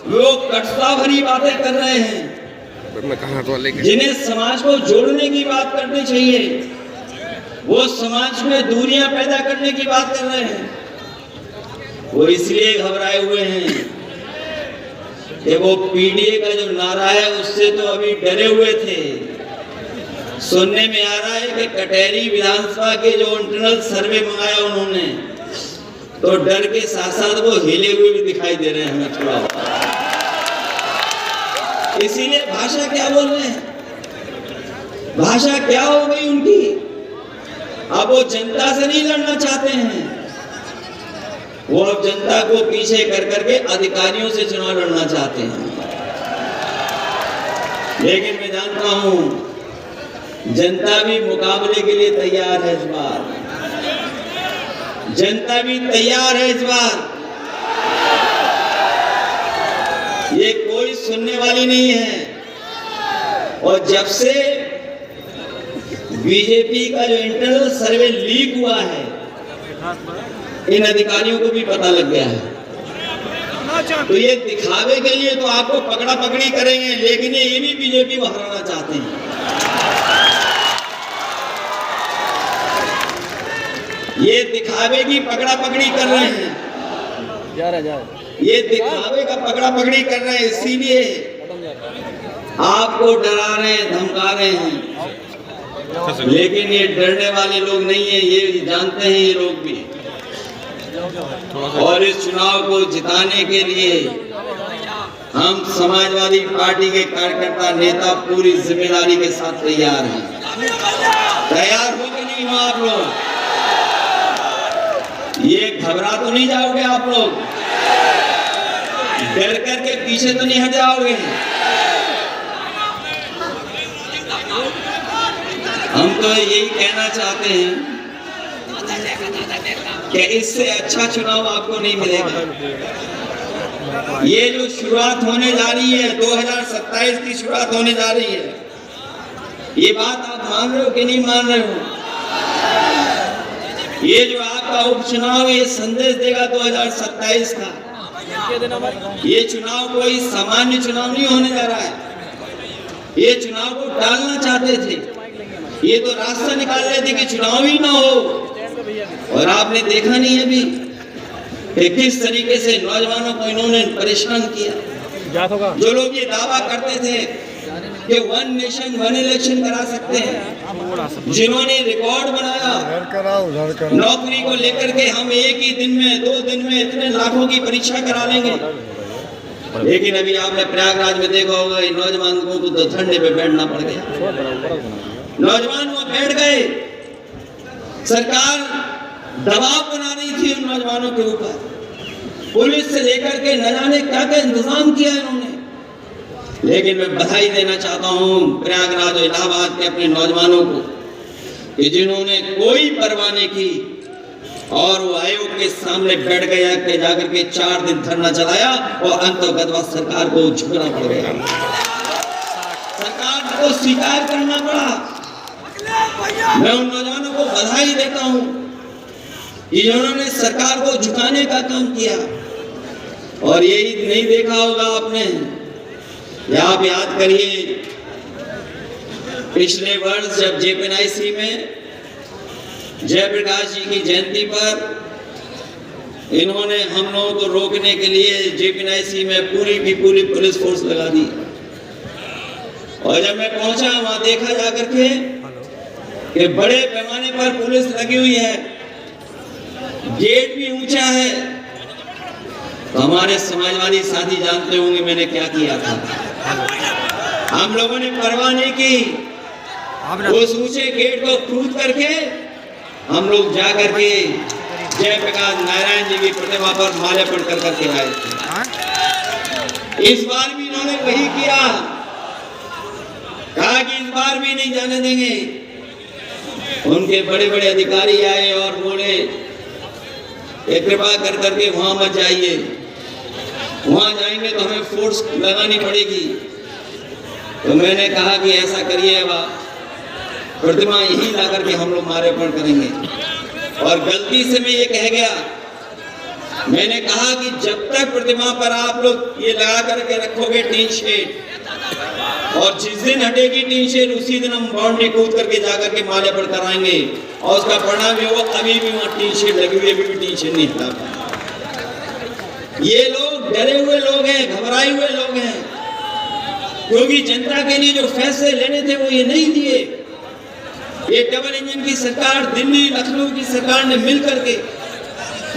वो कटुता भरी बातें कर रहे हैं, जिन्हें समाज को जोड़ने की बात करनी चाहिए, वो समाज में दूरियां पैदा करने की बात कर रहे हैं। वो इसलिए घबराए हुए हैं कि वो पीडीए का जो नारा है उससे तो अभी डरे हुए थे। सुनने में आ रहा है कि कटहरी विधानसभा के जो इंटरनल सर्वे मंगाया उन्होंने, तो डर के साथ साथ वो हिले हुए भी दिखाई दे रहे हैं हमें थोड़ा। इसीलिए भाषा क्या बोल रहे हैं, भाषा क्या हो गई उनकी। अब वो जनता से नहीं लड़ना चाहते हैं, वो अब जनता को पीछे कर करके अधिकारियों से चुनाव लड़ना चाहते हैं। लेकिन मैं जानता हूं जनता भी मुकाबले के लिए तैयार है। इस बार जनता भी तैयार है। इस बार ये कोई सुनने वाली नहीं है। और जब से बीजेपी का जो इंटरनल सर्वे लीक हुआ है, इन अधिकारियों को भी पता लग गया है। तो ये दिखावे के लिए तो आपको पकड़ा पकड़ी करेंगे, लेकिन ये भी बीजेपी को हराना चाहते हैं। ये दिखावे की पकड़ा पकड़ी कर रहे हैं, ये दिखावे का पकड़ा पकड़ी कर रहे हैं, इसीलिए आपको डरा रहे हैं, धमका रहे हैं। लेकिन ये डरने वाले लोग नहीं है, ये जानते हैं ये लोग भी। और इस चुनाव को जिताने के लिए हम समाजवादी पार्टी के कार्यकर्ता नेता पूरी जिम्मेदारी के साथ तैयार हैं। तैयार हो कि नहीं हो आप लोग? ये घबरा तो नहीं जाओगे आप लोग? डर करके पीछे तो नहीं हट जाओगे? हम तो यही कहना चाहते हैं कि इससे अच्छा चुनाव आपको नहीं मिलेगा। ये जो शुरुआत होने जा रही है, 2027 की शुरुआत होने जा रही है, ये बात आप मान रहे हो कि नहीं मान रहे हो? ये जो आपका उपचुनाव ये संदेश देगा 2027 का। ये चुनाव कोई सामान्य चुनाव नहीं होने जा रहा है। ये चुनाव को टालना चाहते थे, ये तो रास्ता निकाल रहे थे कि चुनाव ही ना हो। और आपने देखा नहीं अभी कि किस तरीके से नौजवानों को इन्होंने परेशान किया। जो लोग ये दावा करते थे कि 1 नेशन 1 इलेक्शन करा सकते हैं, जिन्होंने रिकॉर्ड बनाया नौकरी को लेकर के, हम एक ही दिन में 2 दिन में इतने लाखों की परीक्षा करा लेंगे। लेकिन अभी आपने प्रयागराज में देखा होगा, नौजवानों को तो ठंडे पे बैठना पड़ गया। नौजवान वहां बैठ गए, सरकार दबाव बना रही थी उन नौजवानों के ऊपर, पुलिस से लेकर के न जाने क्या क्या इंतजाम किया इन्होंने। लेकिन मैं बधाई देना चाहता हूं प्रयागराज और इलाहाबाद के अपने नौजवानों को कि जिन्होंने कोई परवाह नहीं की और वो आयोग के सामने बैठ गया कि जाकर के 4 दिन धरना चलाया और अंतर्गत सरकार को झुकना पड़ गया, सरकार को स्वीकार करना पड़ा। मैं उन नौजवानों को बधाई देता हूं कि जिन्होंने सरकार को झुकाने का काम किया। और यही नहीं देखा होगा आपने, या आप याद करिए पिछले वर्ष जब जेपीएनआईसी में जयप्रकाश जी की जयंती पर इन्होंने हम लोगों को रोकने के लिए जेपीएनआईसी में पूरी की पूरी पुलिस फोर्स लगा दी। और जब मैं पहुंचा वहां देखा जाकर के कि बड़े पैमाने पर पुलिस लगी हुई है, गेट भी ऊंचा है। तो हमारे समाजवादी साथी जानते होंगे मैंने क्या किया था। हम लोगों ने परवाह नहीं की, उस ऊंचे गेट को कूद करके हम लोग जा करके जयप्रकाश नारायण जी की प्रतिमा पर माल्यार्पण कर करके आए थे। इस बार भी इन्होंने वही किया, कहा कि इस बार भी नहीं जाने देंगे। उनके बड़े बड़े अधिकारी आए और बोले कृपा कर करके वहां मत जाइए, वहां जाएंगे तो हमें फोर्स लगानी पड़ेगी। तो मैंने कहा कि ऐसा करिए, प्रतिमा यहीं ला करके हम लोग माल्यार्पण करेंगे। और गलती से मैं ये कह गया मैंने कहा कि जब तक प्रतिमा पर आप लोग ये लगा करके रखोगे टीन शेड, और जिस दिन हटेगी टीन शेड उसी दिन हम बाउंड्री कूद करके जाकर के माले पर कराएंगे, और उसका परिणाम ये वो अभी भी वहाँ टीन शेड लगी हुई है, अभी भी टीन शेड नहीं हटा पाए। ये लोग डरे हुए लोग हैं, घबराए हुए लोग हैं, क्योंकि जनता के लिए जो फैसले लेने थे वो ये नहीं दिए। ये डबल इंजन की सरकार, दिल्ली लखनऊ की सरकार ने मिलकर के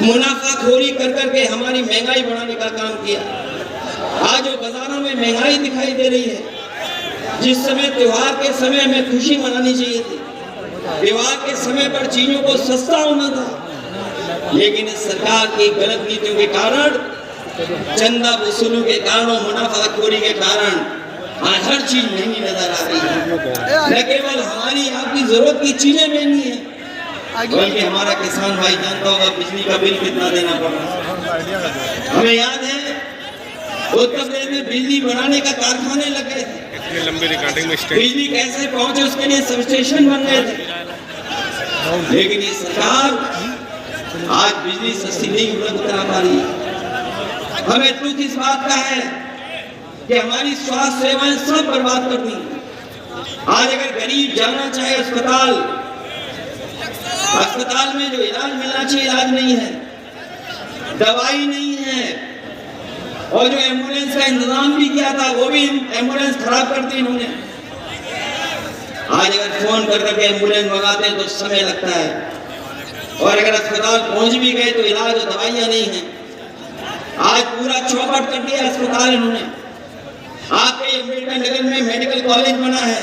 मुनाफाखोरी कर करके हमारी महंगाई बढ़ाने का काम किया। आज जो बाजारों में महंगाई दिखाई दे रही है, जिस समय त्योहार के समय में खुशी मनानी चाहिए थी, त्योहार के समय पर चीजों को सस्ता होना था, लेकिन इस सरकार की गलत नीतियों के कारण, चंदा वसूली के कारण, मुनाफाखोरी के कारण आज हर चीज महंगी नजर आ रही है। न केवल हमारी आपकी जरूरत की चीजें महंगी है, बल्कि हमारा किसान भाई जानता होगा बिजली का बिल कितना देना पड़ रहा है। हमें याद है उत्तर प्रदेश में बिजली बनाने का कारखाने लग गए थे, लंबी रिकॉर्डिंग में बिजली कैसे पहुंचे उसके लिए सब स्टेशन बन गए थे, लेकिन ये सरकार आज बिजली सस्ती नहीं उपलब्ध करा पा रही है। हमें दुख इस बात का है कि हमारी स्वास्थ्य सेवाएं सब बर्बाद कर दी। आज अगर गरीब जाना चाहे अस्पताल में जो इलाज मिलना चाहिए इलाज नहीं है, दवाई नहीं है, और जो एम्बुलेंस का इंतजाम भी किया था वो भी एम्बुलेंस खराब कर दी इन्होंने। आज अगर फोन कर करके एम्बुलेंस मंगाते हैं तो समय लगता है, और अगर अस्पताल पहुंच भी गए तो इलाज और दवाइयां नहीं है। आज पूरा चौपट कर दिया अस्पताल इन्होंने। आपके अम्बेडकर नगर में मेडिकल कॉलेज बना है,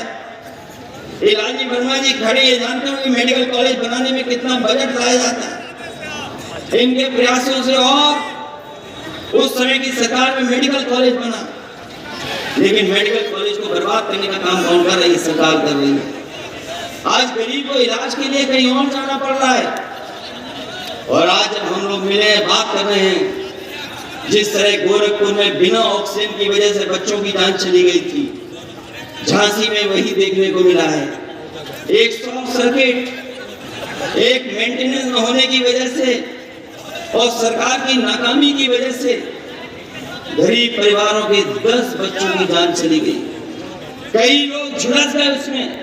लालजी वर्मा जी खड़े ये जानते हो कि मेडिकल कॉलेज बनाने में कितना बजट लाया जाता है। इनके प्रयासों से और उस समय की सरकार में मेडिकल कॉलेज बना, लेकिन मेडिकल कॉलेज को बर्बाद करने का काम कौन कर रही है? सरकार कर रही है। आज गरीब को इलाज के लिए कहीं और जाना पड़ रहा है, और आज जब हम लोग मिले बात कर रहे हैं, जिस तरह गोरखपुर में बिना ऑक्सीजन की वजह से बच्चों की जान चली गई थी, झांसी में वही देखने को मिला है। एक शॉर्ट सर्किट, एक मेंटेनेंस न होने की वजह से और सरकार की नाकामी की वजह से गरीब परिवारों के 10 बच्चों की जान चली गई। कई लोग झुलस गए उसमें।